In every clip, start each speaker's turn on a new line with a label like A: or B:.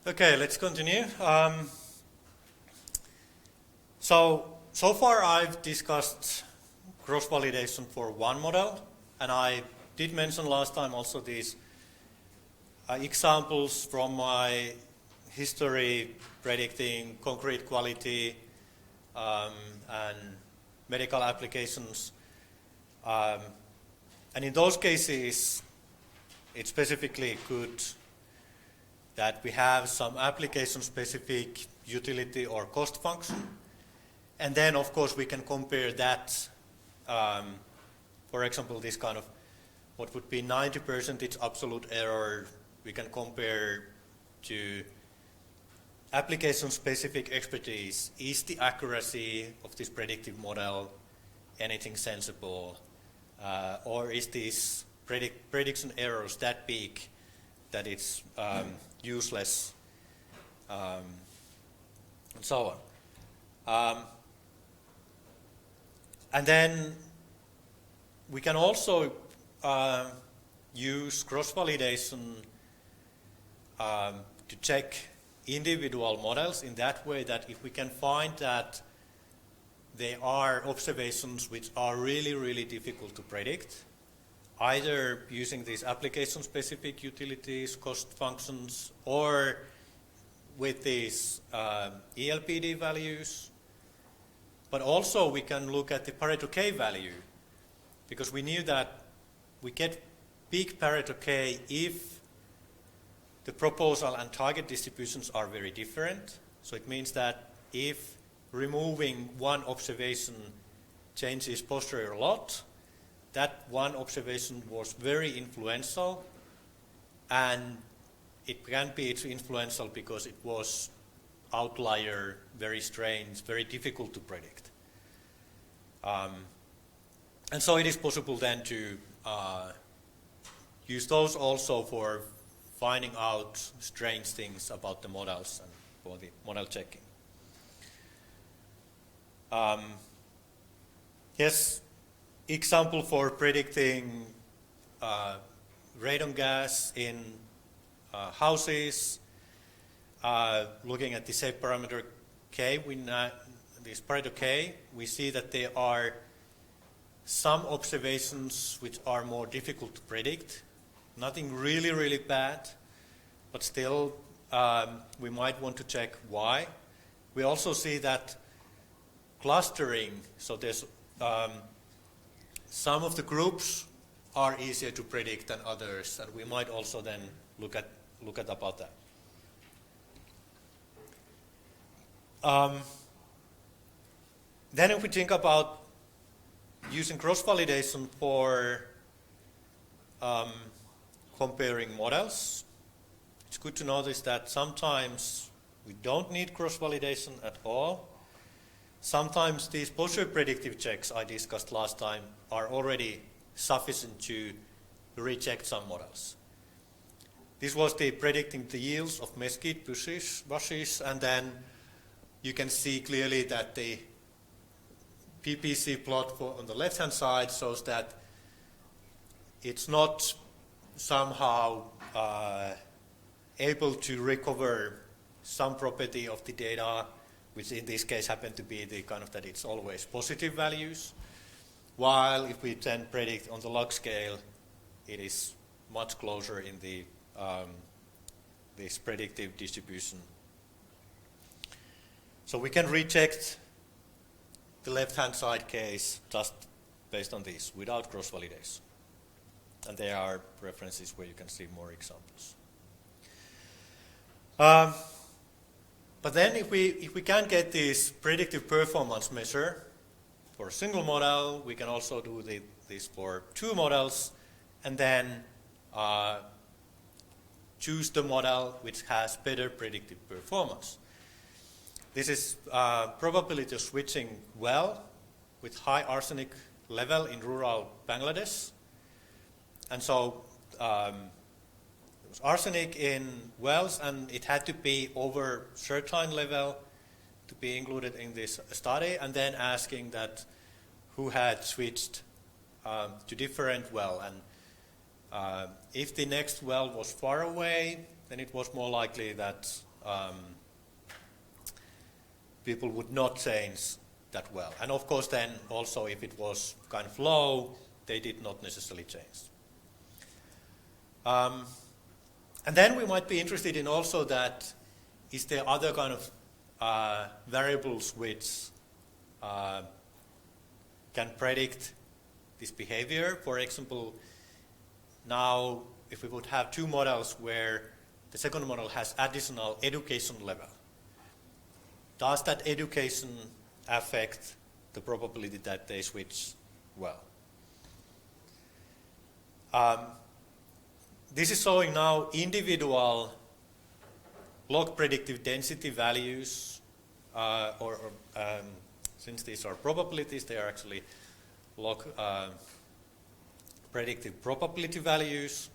A: Okay, let's continue. So far I've discussed cross-validation for one model, and I did mention last time also these examples from my history predicting concrete quality and medical applications. And in those cases, it's specifically good that we have some application-specific utility or cost function. And then, of course, we can compare that, for example, this kind of what would be 90% absolute error, we can compare to application-specific expertise. Is the accuracy of this predictive model anything sensible? Or is this prediction errors that big that it's useless, and so on. And then we can also use cross-validation to check individual models in that way that if we can find that there are observations which are really, really difficult to predict, either using these application-specific utilities, cost functions, or with these ELPD values. But also we can look at the Pareto K value, because we knew that we get big Pareto K if the proposal and target distributions are very different. So it means that if removing one observation changes posterior a lot, that one observation was very influential, and it can be influential because it was outlier, very strange, very difficult to predict. And so it is possible then to use those also for finding out strange things about the models and for the model checking. Yes, example for predicting radon gas in houses, looking at the shape parameter K, this Pareto K, we see that there are some observations which are more difficult to predict. Nothing really, really bad, but still we might want to check why. We also see that clustering, so there's some of the groups are easier to predict than others, and we might also then look at about that. Then if we think about using cross-validation for comparing models, it's good to notice that sometimes we don't need cross-validation at all. Sometimes these posterior predictive checks I discussed last time are already sufficient to reject some models. This was the predicting the yields of mesquite bushes, and then you can see clearly that the PPC plot on the left-hand side shows that it's not somehow able to recover some property of the data, which in this case happened to be the kind of that it's always positive values, while if we then predict on the log scale, it is much closer in the this predictive distribution. So we can reject the left-hand side case just based on this, without cross-validation. And there are references where you can see more examples. But then if we can get this predictive performance measure for a single model, we can also do this for two models, and then choose the model which has better predictive performance. This is probability of switching well with high arsenic level in rural Bangladesh. And so there was arsenic in wells, and it had to be over certain level to be included in this study, and then asking that who had switched to different well. And if the next well was far away, then it was more likely that people would not change that well. And of course then also if it was kind of low, they did not necessarily change. And then we might be interested in also that is there other kind of variables which can predict this behavior. For example, now if we would have two models where the second model has additional education level, does that education affect the probability that they switch well? This is showing now individual log predictive density values, since these are probabilities, they are actually log predictive probability values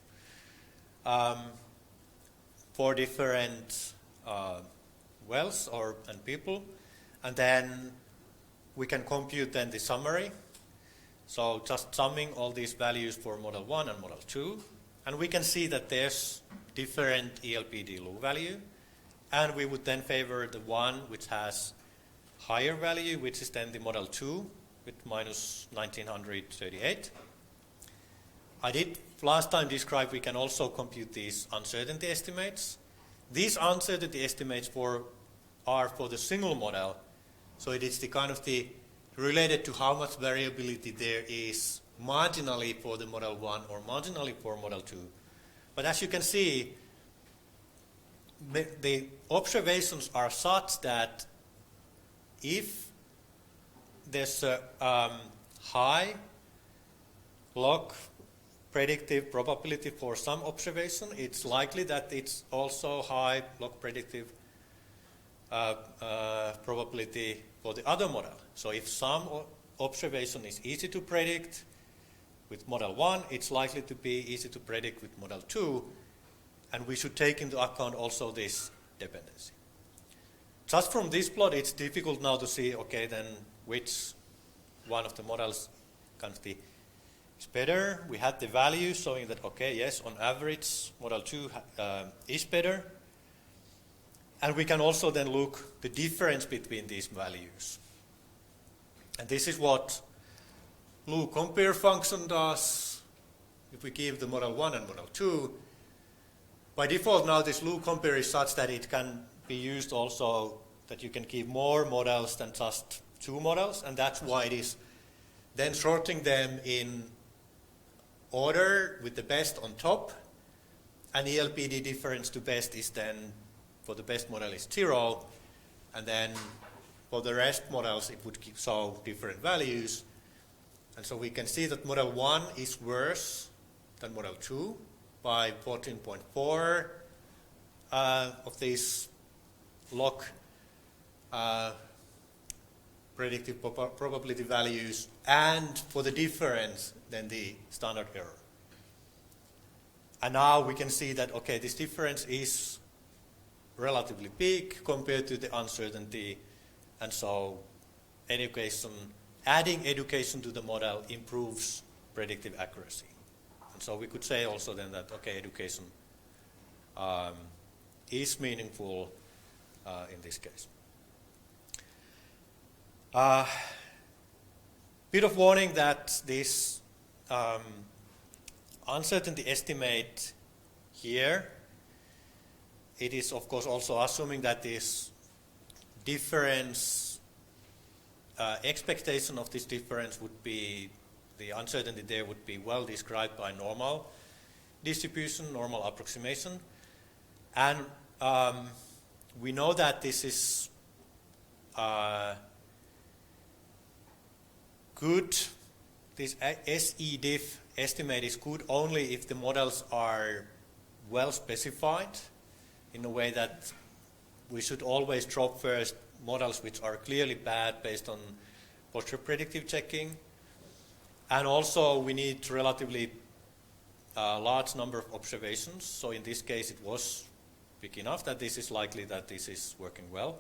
A: for different wells and people, and then we can compute then the summary. So just summing all these values for model 1 and model 2, and we can see that there's different ELPD log value, and we would then favor the one which has higher value, which is then the model 2 with minus 1938. I did last time describe we can also compute these uncertainty estimates. These uncertainty estimates are for the single model, so it is the kind of the related to how much variability there is marginally for the model 1 or marginally for model 2. But as you can see, the observations are such that if there's a high log predictive probability for some observation, it's likely that it's also high log predictive probability for the other model. So if some observation is easy to predict with model 1, it's likely to be easy to predict with model 2, and we should take into account also this dependency. Just from this plot, it's difficult now to see, okay, then which one of the models kind of is better. We had the value showing that, okay, yes, on average, model 2 is better. And we can also then look the difference between these values. And this is what Lu compare function does. If we give the model 1 and model 2, by default now this Lu compare is such that it can be used also that you can give more models than just two models, and that's why it is then sorting them in order with the best on top, and ELPD difference to best is then for the best model is 0, and then for the rest models it would show different values. And so we can see that model 1 is worse than model 2 by 14.4 of these log predictive probability values, and for the difference then the standard error. And now we can see that, okay, this difference is relatively big compared to the uncertainty, and so adding education to the model improves predictive accuracy. And so we could say also then that, okay, education is meaningful in this case. Bit of warning that this uncertainty estimate here, it is of course also assuming that this difference, expectation of this difference would be, the uncertainty there would be well described by normal distribution, normal approximation. And we know that this is good. This SEDIF estimate is good only if the models are well specified in a way that we should always drop first models which are clearly bad based on posture predictive checking. And also we need relatively large number of observations. So in this case it was big enough that this is likely that this is working well.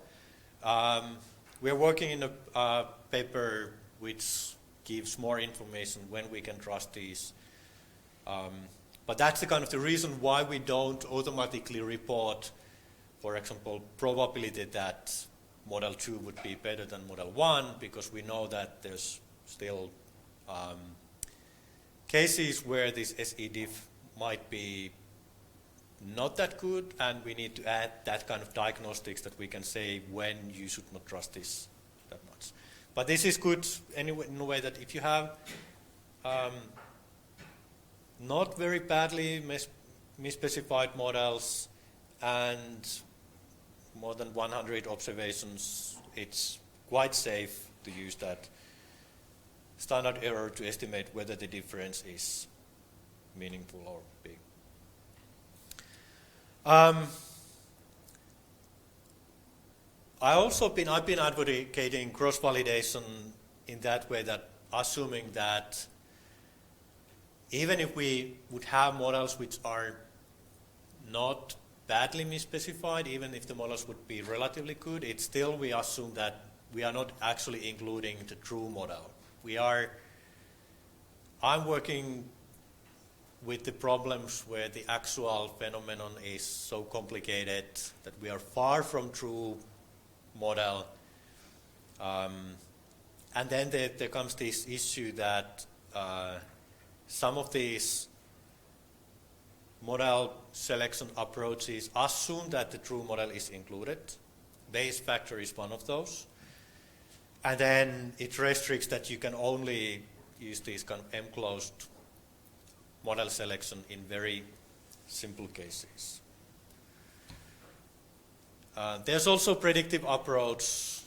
A: We are working in a paper which gives more information when we can trust these. But that's the kind of the reason why we don't automatically report for example, probability that model 2 would be better than model 1, because we know that there's still cases where this SEDIF might be not that good, and we need to add that kind of diagnostics that we can say when you should not trust this that much. But this is good anyway, in a way that if you have not very badly misspecified models and more than 100 observations, it's quite safe to use that standard error to estimate whether the difference is meaningful or big. I've been advocating cross-validation in that way, that assuming that even if we would have models which are not badly misspecified, even if the models would be relatively good, it's still we assume that we are not actually including the true model. I'm working with the problems where the actual phenomenon is so complicated that we are far from true model. And then there comes this issue that some of these model selection approaches assume that the true model is included. Bayes factor is one of those. And then it restricts that you can only use these kind of M-closed model selection in very simple cases. There's also predictive approach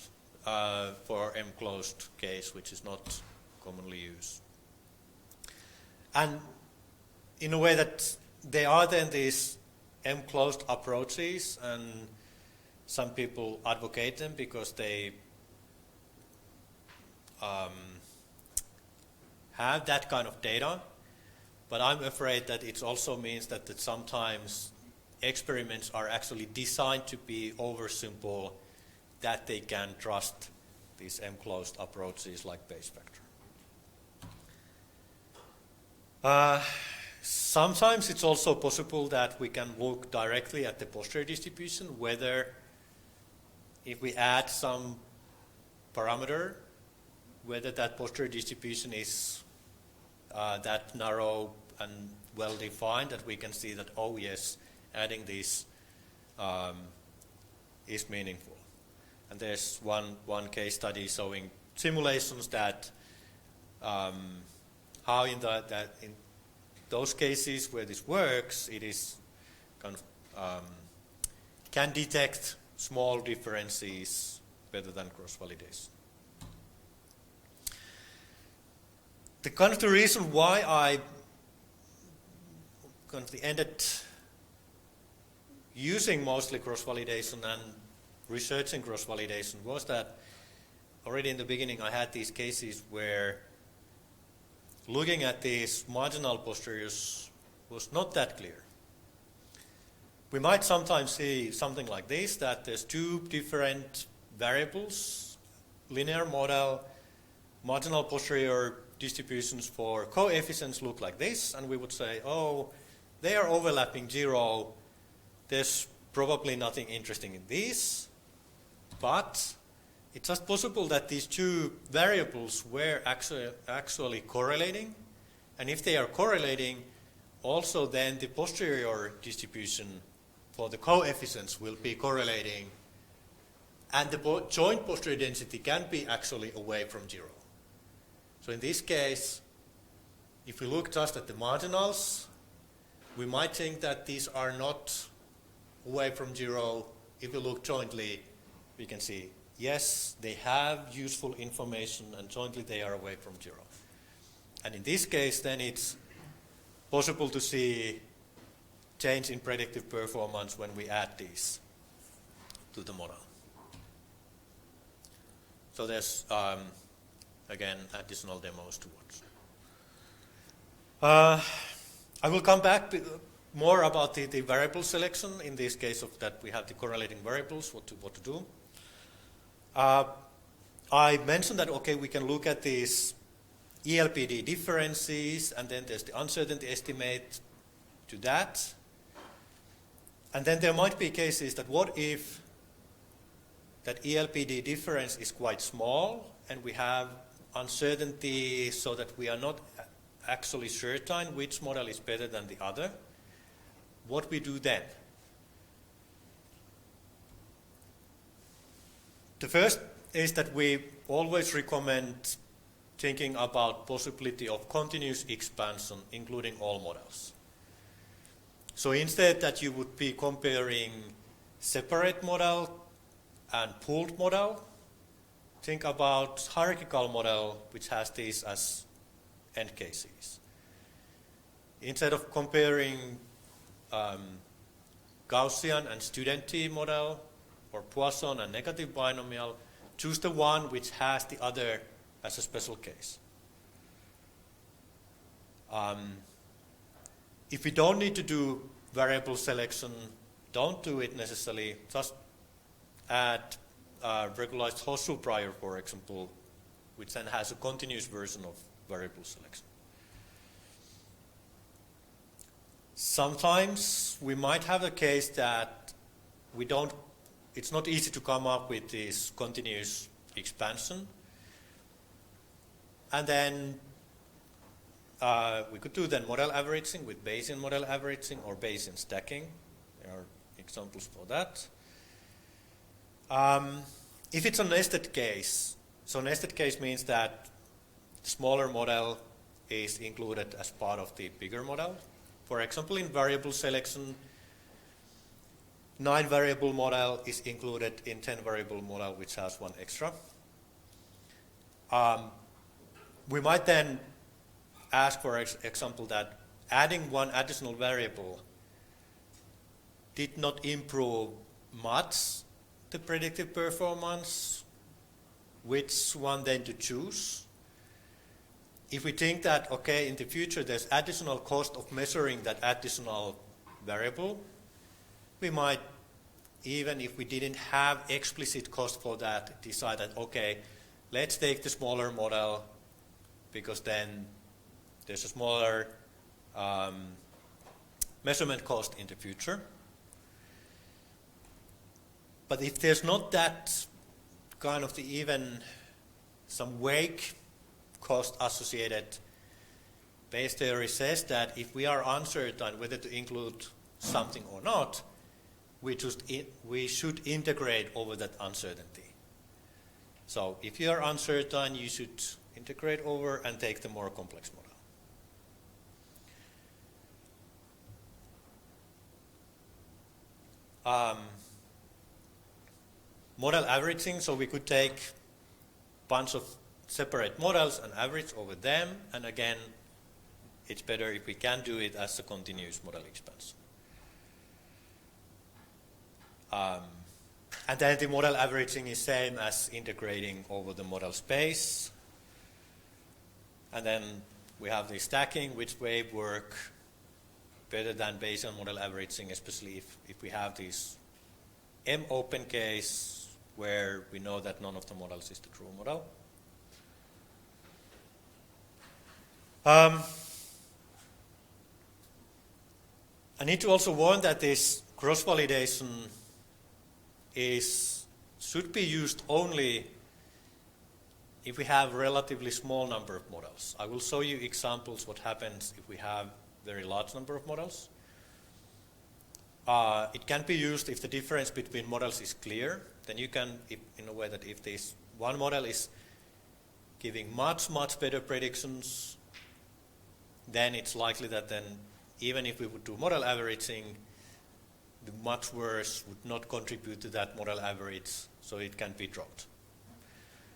A: for M-closed case, which is not commonly used. And in a way that there are then these M-closed approaches, and some people advocate them because they have that kind of data, but I'm afraid that it also means that sometimes experiments are actually designed to be oversimple, that they can trust these M-closed approaches like Bayes factor. Sometimes it's also possible that we can look directly at the posterior distribution, whether if we add some parameter, whether that posterior distribution is that narrow and well defined that we can see that, oh yes, adding this is meaningful. And there's one case study showing simulations that how in those cases where this works, it is kind of can detect small differences better than cross-validation. The reason why I ended using mostly cross-validation and researching cross-validation was that already in the beginning I had these cases where looking at these marginal posteriors was not that clear. We might sometimes see something like this, that there's two different variables, linear model, marginal posterior distributions for coefficients look like this, and we would say, oh, they are overlapping 0. There's probably nothing interesting in these, but it's just possible that these two variables were actually correlating, and if they are correlating, also then the posterior distribution for the coefficients will be correlating, and the joint posterior density can be actually away from 0. So in this case, if we look just at the marginals, we might think that these are not away from 0. If we look jointly, we can see, yes, they have useful information, and jointly they are away from 0. And in this case, then it's possible to see change in predictive performance when we add these to the model. So there's, again, additional demos to watch. I will come back more about the variable selection in this case of that we have the correlating variables, what to do. I mentioned that, okay, we can look at these ELPD differences, and then there's the uncertainty estimate to that. And then there might be cases that what if that ELPD difference is quite small and we have uncertainty so that we are not actually certain which model is better than the other. What we do then? The first is that we always recommend thinking about possibility of continuous expansion, including all models. So instead that you would be comparing separate model and pooled model, think about hierarchical model which has these as end cases. Instead of comparing Gaussian and student T model or Poisson and negative binomial, choose the one which has the other as a special case. If we don't need to do variable selection, don't do it necessarily. Just add regularized Hosel prior, for example, which then has a continuous version of variable selection. Sometimes we might have a case that it's not easy to come up with this continuous expansion. And then we could do then model averaging with Bayesian model averaging or Bayesian stacking. There are examples for that. If it's a nested case, so nested case means that the smaller model is included as part of the bigger model. For example, in variable selection, 9-variable model is included in 10-variable model, which has one extra. We might then ask, for example, that adding one additional variable did not improve much the predictive performance, which one then to choose. If we think that, okay, in the future there's additional cost of measuring that additional variable, we might, even if we didn't have explicit cost for that, decide that, okay, let's take the smaller model because then there's a smaller measurement cost in the future. But if there's not that kind of even some wake cost associated, Bayes theory says that if we are uncertain whether to include something or not, we should integrate over that uncertainty. So if you are uncertain, you should integrate over and take the more complex model. Model averaging, so we could take a bunch of separate models and average over them, and again, it's better if we can do it as a continuous model expansion. And then the model averaging is same as integrating over the model space. And then we have the stacking, which way work better than Bayesian model averaging, especially if we have this M open case where we know that none of the models is the true model. I need to also warn that this cross-validation should be used only if we have a relatively small number of models. I will show you examples what happens if we have very large number of models. It can be used if the difference between models is clear. Then you can, in a way that if this one model is giving much, much better predictions, then it's likely that then even if we would do model averaging, the much worse would not contribute to that model average, so it can be dropped.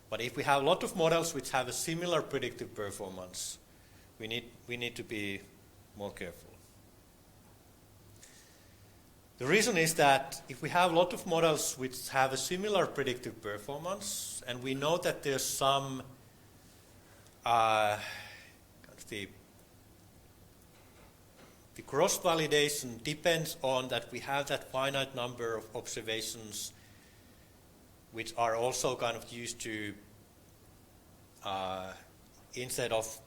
A: But if we have a lot of models which have a similar predictive performance, we need to be more careful. The reason is that if we have a lot of models which have a similar predictive performance, and we know that there's some the cross-validation depends on that we have that finite number of observations which are also kind of used to, instead of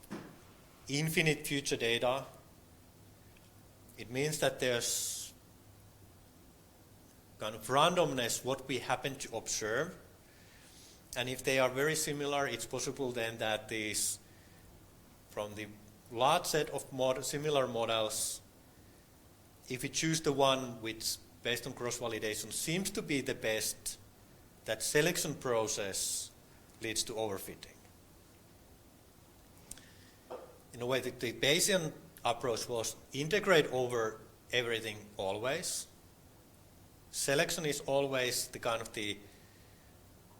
A: infinite future data, it means that there's kind of randomness what we happen to observe. And if they are very similar, it's possible then that these, from the large set of similar models, if we choose the one which, based on cross-validation, seems to be the best, that selection process leads to overfitting. In a way, the Bayesian approach was integrate over everything always. Selection is always the kind of the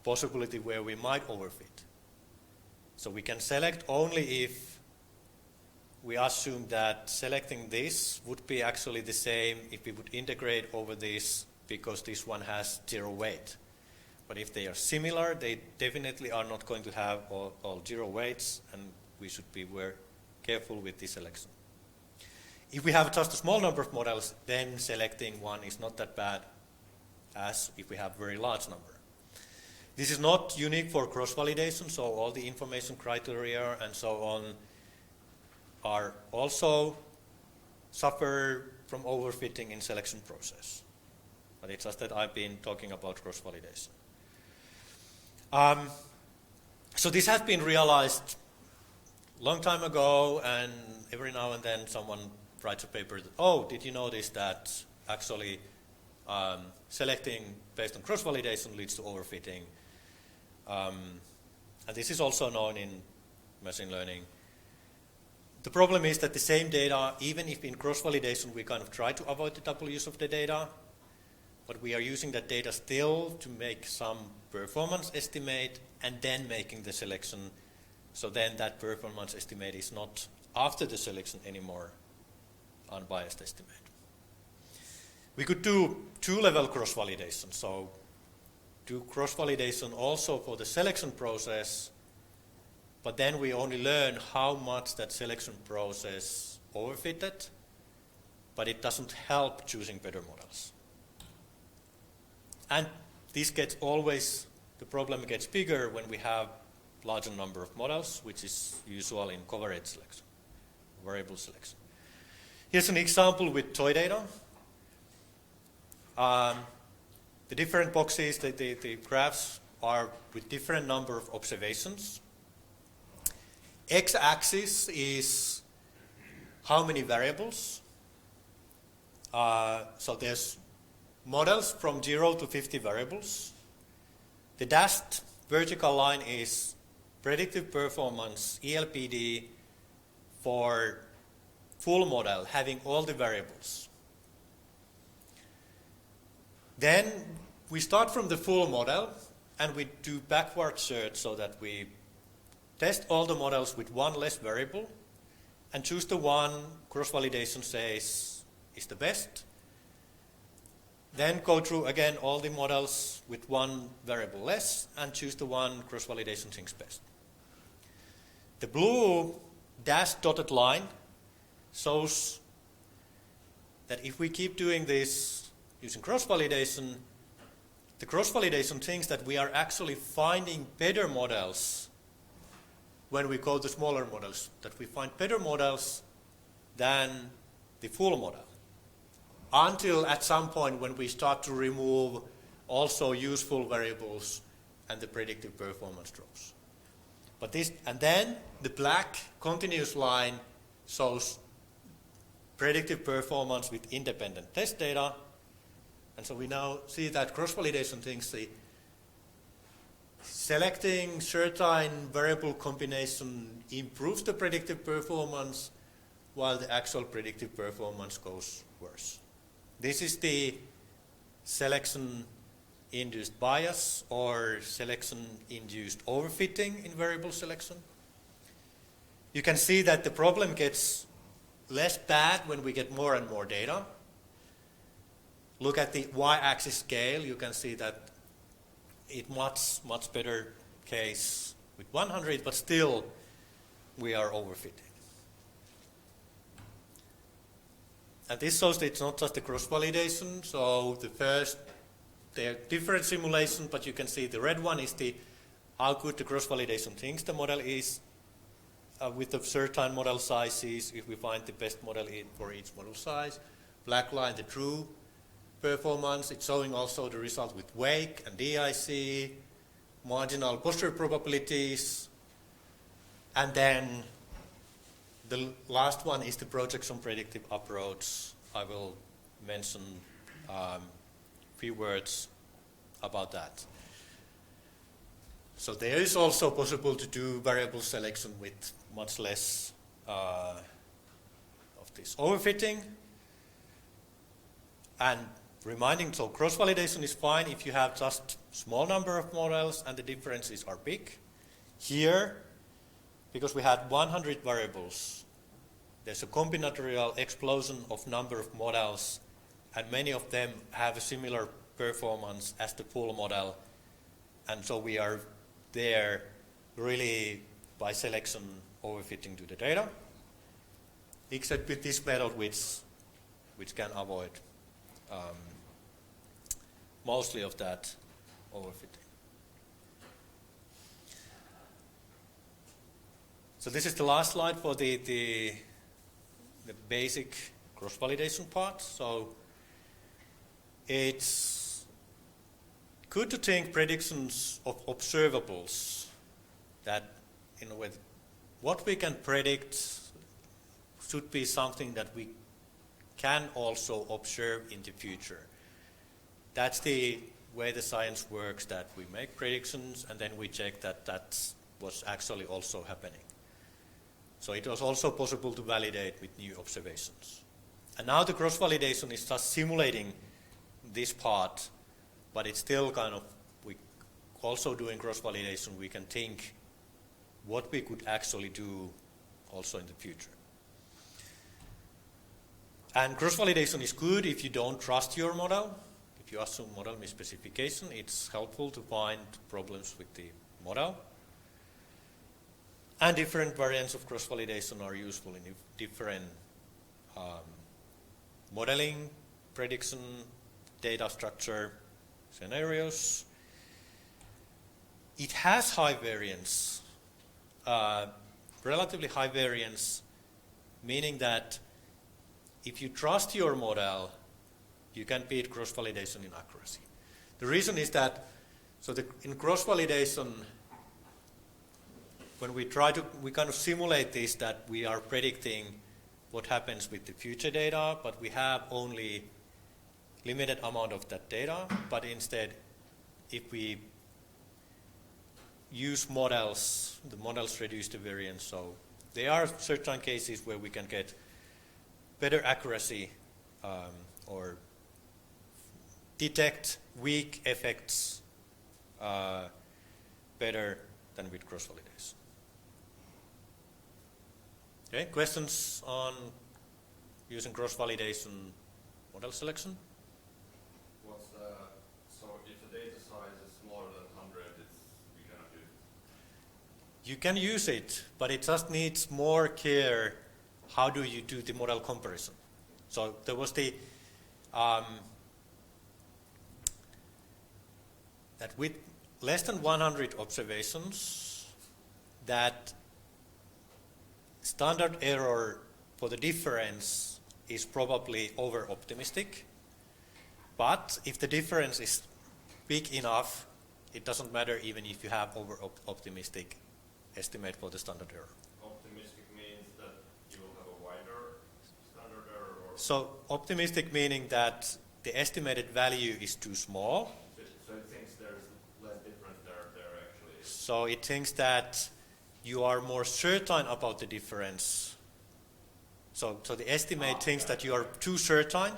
A: possibility where we might overfit. So we can select only if we assume that selecting this would be actually the same if we would integrate over this because this one has 0 weight. But if they are similar, they definitely are not going to have all 0 weights, and we should be very careful with this selection. If we have just a small number of models, then selecting one is not that bad as if we have a very large number. This is not unique for cross-validation, so all the information criteria and so on are also suffer from overfitting in selection process. But it's just that I've been talking about cross-validation. So this has been realized a long time ago, and every now and then someone writes a paper that, oh, did you notice that actually selecting based on cross-validation leads to overfitting? And this is also known in machine learning. The problem is that the same data, even if in cross-validation we kind of try to avoid the double use of the data, but we are using that data still to make some performance estimate and then making the selection. So then that performance estimate is not after the selection anymore unbiased estimate. We could do two-level cross-validation. So do cross-validation also for the selection process, but then we only learn how much that selection process overfitted, but it doesn't help choosing better models. And this gets always, the problem gets bigger when we have larger number of models, which is usual in covariate selection, variable selection. Here's an example with toy data. The different boxes, the graphs are with different number of observations. X-axis is how many variables. So there's models from 0 to 50 variables. The dashed vertical line is predictive performance, ELPD, for full model having all the variables. Then we start from the full model and we do backward search so that we test all the models with one less variable and choose the one cross-validation says is the best. Then go through again all the models with one variable less and choose the one cross-validation thinks best. The blue dashed dotted line shows that if we keep doing this using cross-validation, the cross-validation thinks that we are actually finding better models when we go to smaller models, that we find better models than the full model. Until at some point when we start to remove also useful variables and the predictive performance drops. But this, and then the black continuous line shows predictive performance with independent test data. And so we now see that cross-validation thinks the selecting certain variable combination improves the predictive performance while the actual predictive performance goes worse. This is the selection-induced bias or selection-induced overfitting in variable selection. You can see that the problem gets less bad when we get more and more data. Look at the y-axis scale. You can see that it's much better case with 100, but still we are overfitting. And this shows that it's not just the cross-validation. So there are different simulations, but you can see the red one is how good the cross-validation thinks the model is with the certain model sizes, if we find the best model for each model size. Black line, the true performance. It's showing also the result with wake and DIC, marginal posterior probabilities, and then the last one is the projection predictive approach. I will mention a few words about that. So there is also possible to do variable selection with much less of this overfitting. And reminding, so cross-validation is fine if you have just small number of models and the differences are big. Here, because we had 100 variables, there's a combinatorial explosion of number of models, and many of them have a similar performance as the full model. And so we are there really by selection overfitting to the data, except with this method which can avoid mostly of that overfitting. So this is the last slide for the basic cross-validation part. So it's good to think predictions of observables, that in a way what we can predict should be something that we can also observe in the future. That's the way the science works, that we make predictions and then we check that that's what's actually also happening. So it was also possible to validate with new observations. And now the cross-validation is just simulating this part, but it's still kind of, we also doing cross-validation, we can think what we could actually do also in the future. And cross-validation is good if you don't trust your model. If you assume model misspecification, it's helpful to find problems with the model. And different variants of cross-validation are useful in different modeling, prediction, data structure scenarios. It has high variance, relatively high variance, meaning that if you trust your model, you can beat cross-validation in accuracy. The reason is that, so in cross-validation, when we kind of simulate this, that we are predicting what happens with the future data, but we have only limited amount of that data. But instead, if we use models, the models reduce the variance. So there are certain cases where we can get better accuracy or detect weak effects better than with cross-validation. Okay, questions on using cross-validation model selection?
B: So if the data size is smaller than 100, you cannot use it?
A: You can use it, but it just needs more care. How do you do the model comparison? So there was the that with less than 100 observations, that standard error for the difference is probably over-optimistic. But if the difference is big enough, it doesn't matter even if you have over-optimistic estimate for the standard error.
B: Optimistic means that you will have a wider standard error? Or
A: So optimistic meaning that the estimated value is too small.
B: So it thinks there is less difference there actually?
A: So it thinks that you are more certain about the difference. So the estimate thinks that you are too certain.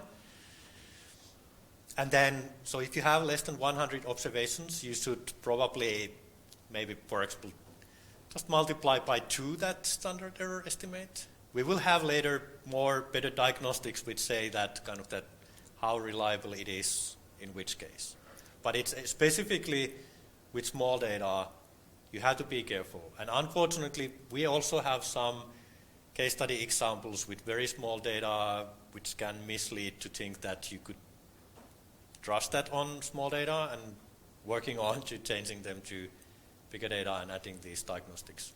A: And then, so if you have less than 100 observations, you should probably, maybe for example, just multiply by 2 that standard error estimate. We will have later better diagnostics which say that kind of that how reliable it is in which case. But it's specifically with small data, you have to be careful. And unfortunately, we also have some case study examples with very small data which can mislead to think that you could trust that on small data, and working on to changing them to bigger data and adding these diagnostics.